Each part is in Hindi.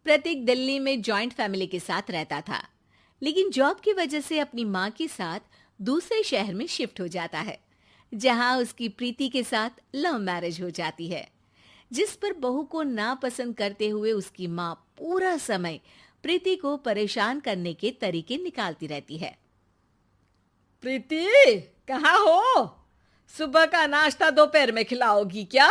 प्रतीक दिल्ली में जॉइंट फैमिली के साथ रहता था, लेकिन जॉब की वजह से अपनी माँ के साथ दूसरे शहर में शिफ्ट हो जाता है, जहाँ उसकी प्रीति के साथ लव मैरिज हो जाती है, जिस पर बहू को नापसंद करते हुए उसकी माँ पूरा समय प्रीति को परेशान करने के तरीके निकालती रहती है। प्रीति, कहाँ हो? सुबह का नाश्ता दोपहर में खिलाओगी क्या?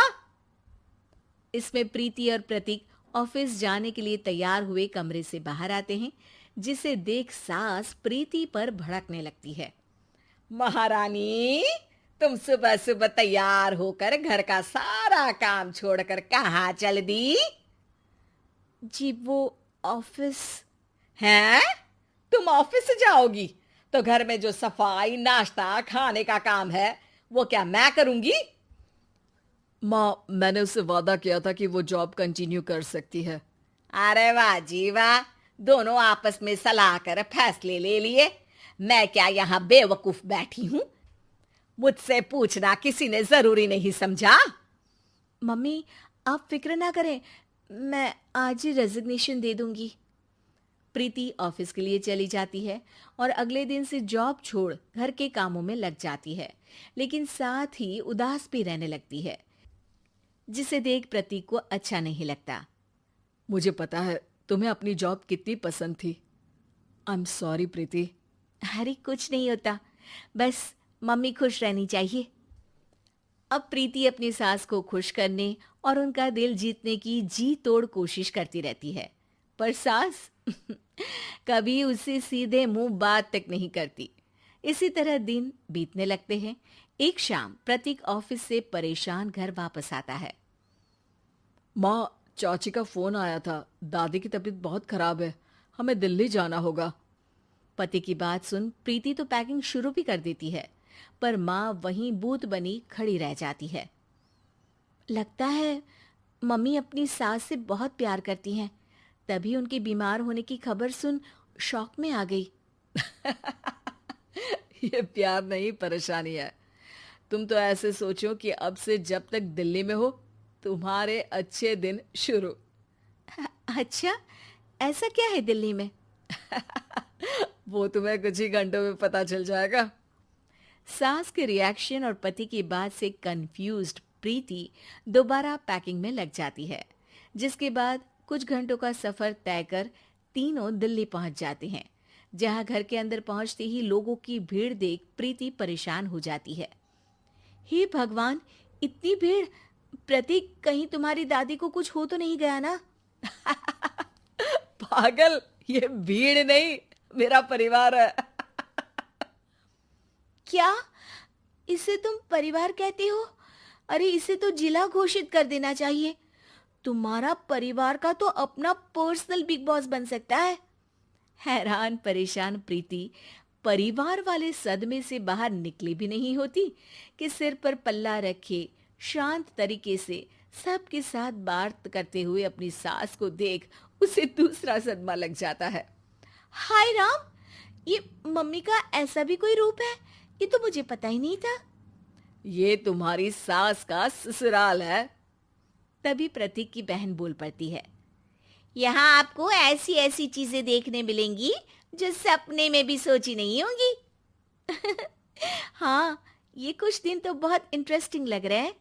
इसमें प्रीति और प्रतीक ऑफिस जाने के लिए तैयार हुए कमरे से बाहर आते हैं, जिसे देख सास प्रीति पर भड़कने लगती है। महारानी, तुम सुबह सुबह तैयार होकर घर का सारा काम छोड़कर कहाँ चल दी? जी वो ऑफिस। हैं? तुम ऑफिस जाओगी तो घर में जो सफाई, नाश्ता, खाने का काम है वो क्या मैं करूंगी? माँ, मैंने उससे वादा किया था कि वो जॉब कंटिन्यू कर सकती है। अरे वाह जी वाह, दोनों आपस में सलाह कर फैसले ले लिए। मैं क्या यहाँ बेवकूफ बैठी हूँ? मुझसे पूछना किसी ने जरूरी नहीं समझा? मम्मी, आप फिक्र ना करें, मैं आज ही रेजिग्नेशन दे दूंगी। प्रीति ऑफिस के लिए चली जाती है और अगले दिन से जॉब छोड़ घर के कामों में लग जाती है, लेकिन साथ ही उदास भी रहने लगती है, जिसे देख प्रतीक को अच्छा नहीं लगता। मुझे पता है तुम्हें अपनी जॉब कितनी पसंद थी। आई एम सॉरी प्रीति। अरे कुछ नहीं होता, बस मम्मी खुश रहनी चाहिए। अब प्रीति अपनी सास को खुश करने और उनका दिल जीतने की जी तोड़ कोशिश करती रहती है, पर सास कभी उससे सीधे मुंह बात तक नहीं करती। इसी तरह दिन बीतने लगते हैं। एक शाम प्रतीक ऑफिस से परेशान घर वापस आता है। माँ, चाची का फोन आया था। दादी की तबीयत बहुत खराब है, हमें दिल्ली जाना होगा। पति की बात सुन प्रीति तो पैकिंग शुरू भी कर देती है, पर माँ वहीं बूत बनी खड़ी रह जाती है। लगता है मम्मी अपनी सास से बहुत प्यार करती हैं, तभी उनके बीमार होने की खबर सुन शॉक में आ गई। ये प्यार नहीं, परेशानी है। तुम तो ऐसे सोचो कि अब से जब तक दिल्ली में हो तुम्हारे अच्छे दिन शुरू। अच्छा, ऐसा क्या है दिल्ली में? वो तुम्हें कुछ ही घंटों में पता चल जाएगा। सास के रिएक्शन और पति की बात से कंफ्यूज्ड प्रीति दोबारा पैकिंग में लग जाती है, जिसके बाद कुछ घंटों का सफर तय कर तीनों दिल्ली पहुंच जाते हैं, जहां घर के अंदर पहुंचते ही लोगों की भीड़ देख प्रीति परेशान हो जाती है। हे भगवान, इतनी भीड़! प्रतीक, कहीं तुम्हारी दादी को कुछ हो तो नहीं गया ना? पागल, ये भीड़ नहीं, मेरा परिवार है। क्या? इसे तुम परिवार कहते हो? अरे इसे तो जिला घोषित कर देना चाहिए। तुम्हारा परिवार का तो अपना पर्सनल बिग बॉस बन सकता है। हैरान परेशान प्रीति परिवार वाले सदमे से बाहर निकली भी नहीं होती कि सिर पर पल्ला रखे शांत तरीके से सबके साथ बात करते हुए अपनी सास को देख उसे दूसरा सदमा लग जाता है। हाय राम, ये मम्मी का ऐसा भी कोई रूप है? ये तो मुझे पता ही नहीं था। ये तुम्हारी सास का ससुराल है। तभी प्रतीक की बहन बोल पड़ती है। यहाँ आपको ऐसी ऐसी चीजें देखने मिलेंगी जो सपने में भी सोची नहीं होंगी। हाँ, ये कुछ दिन तो बहुत इंटरेस्टिंग लग रहे हैं।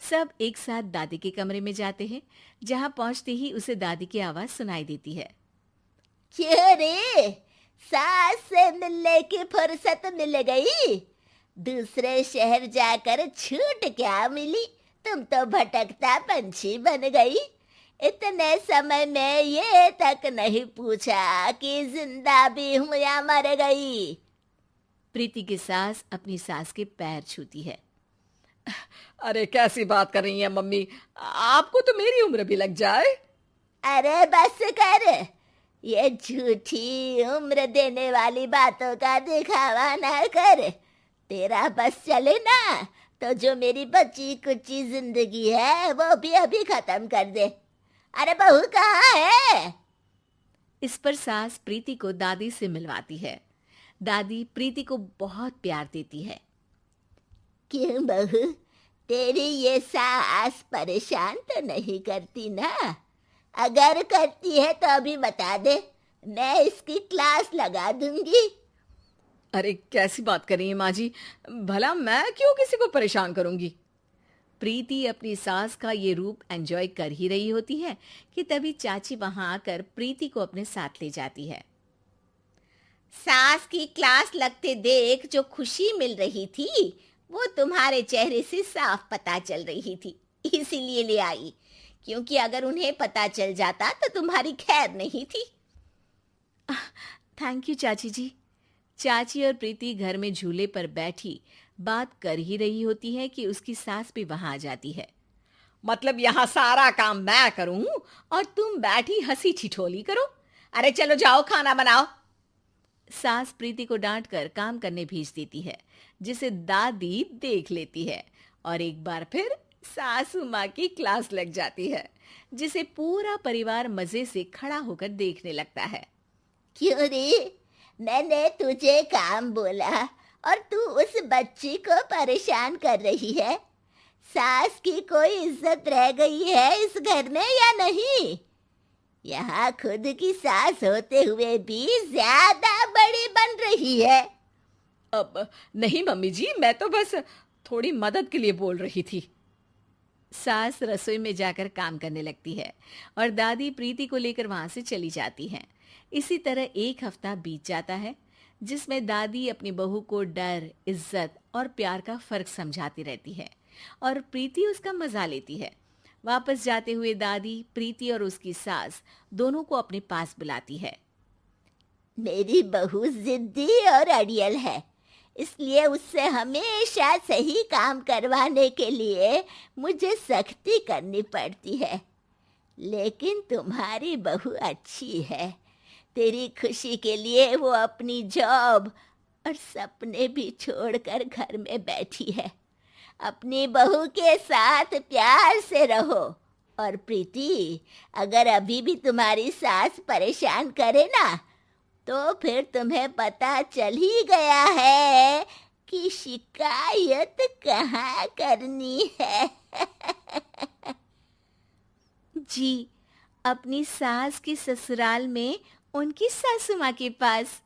सब एक साथ दादी के कमरे में जाते हैं, जहाँ पहुंचते ही उसे दादी की आवाज सुनाई देती है। क्यों रे, सास से मिलने की फुर्सत मिल गई? दूसरे शहर जाकर छूट क्या मिली? तुम तो भटकता पंछी बन गई। इतने समय में ये तक नहीं पूछा कि जिंदा भी हूं या मर गई। प्रीति की सास अपनी सास के पैर छूती है। अरे कैसी बात कर रही है मम्मी, आपको तो मेरी उम्र भी लग जाए। अरे बस कर, ये झूठी उम्र देने वाली बातों का दिखावा ना कर। तेरा बस चले ना तो जो मेरी बची कुची जिंदगी है वो भी अभी खत्म कर दे। अरे बहू कहाँ है? इस पर सास प्रीति को दादी से मिलवाती है। दादी प्रीति को बहुत प्यार देती है। क्यों बहू, तेरी ये सास परेशान तो नहीं करती ना? अगर करती है तो अभी बता दे, मैं इसकी क्लास लगा दूंगी। अरे कैसी बात कर रही है माँ जी, भला मैं क्यों किसी को परेशान करूंगी। प्रीति अपनी सास का ये रूप एंजॉय कर ही रही होती है कि तभी चाची वहां आकर प्रीति को अपने साथ ले जाती है। सास की क्लास लगते देख जो खुशी मिल रही थी वो तुम्हारे चेहरे से साफ पता चल रही थी, इसीलिए ले आई, क्योंकि अगर उन्हें पता चल जाता तो तुम्हारी खैर नहीं थी। थैंक यू चाची जी। चाची और प्रीति घर में झूले पर बैठी बात कर ही रही होती है कि उसकी सास भी वहां आ जाती है। मतलब यहाँ सारा काम मैं करूं और तुम बैठी हंसी ठिठोली करो। अरे चलो जाओ खाना बनाओ। सास प्रीति को डांटकर काम करने भेज देती है, जिसे दादी देख लेती है और एक बार फिर सासू माँ की क्लास लग जाती है, जिसे पूरा परिवार मजे से खड़ा होकर देखने लगता है। क्यों रे, मैंने तुझे काम बोला और तू उस बच्ची को परेशान कर रही है। सास की कोई इज्जत रह गई है इस घर में या नहीं? यहाँ खुद की सास होते हुए भी ज्यादा बड़ी बन रही है। अब नहीं मम्मी जी, मैं तो बस थोड़ी मदद के लिए बोल रही थी। सास रसोई में जाकर काम करने लगती है और दादी प्रीति को लेकर वहां से चली जाती हैं। इसी तरह एक हफ्ता बीत जाता है, जिसमें दादी अपनी बहू को डर, इज्जत और प्यार का फर्क समझाती रहती है और प्रीति उसका मजा लेती है। वापस जाते हुए दादी प्रीति और उसकी सास दोनों को अपने पास बुलाती है। मेरी बहू जिद्दी और अड़ियल है, इसलिए उससे हमेशा सही काम करवाने के लिए मुझे सख्ती करनी पड़ती है। लेकिन तुम्हारी बहू अच्छी है, तेरी खुशी के लिए वो अपनी जॉब और सपने भी छोड़कर घर में बैठी है। अपनी बहू के साथ प्यार से रहो। और प्रीति, अगर अभी भी तुम्हारी सास परेशान करे ना, तो फिर तुम्हें पता चल ही गया है कि शिकायत कहाँ करनी है। जी, अपनी सास के ससुराल में उनकी सासू माँ के पास।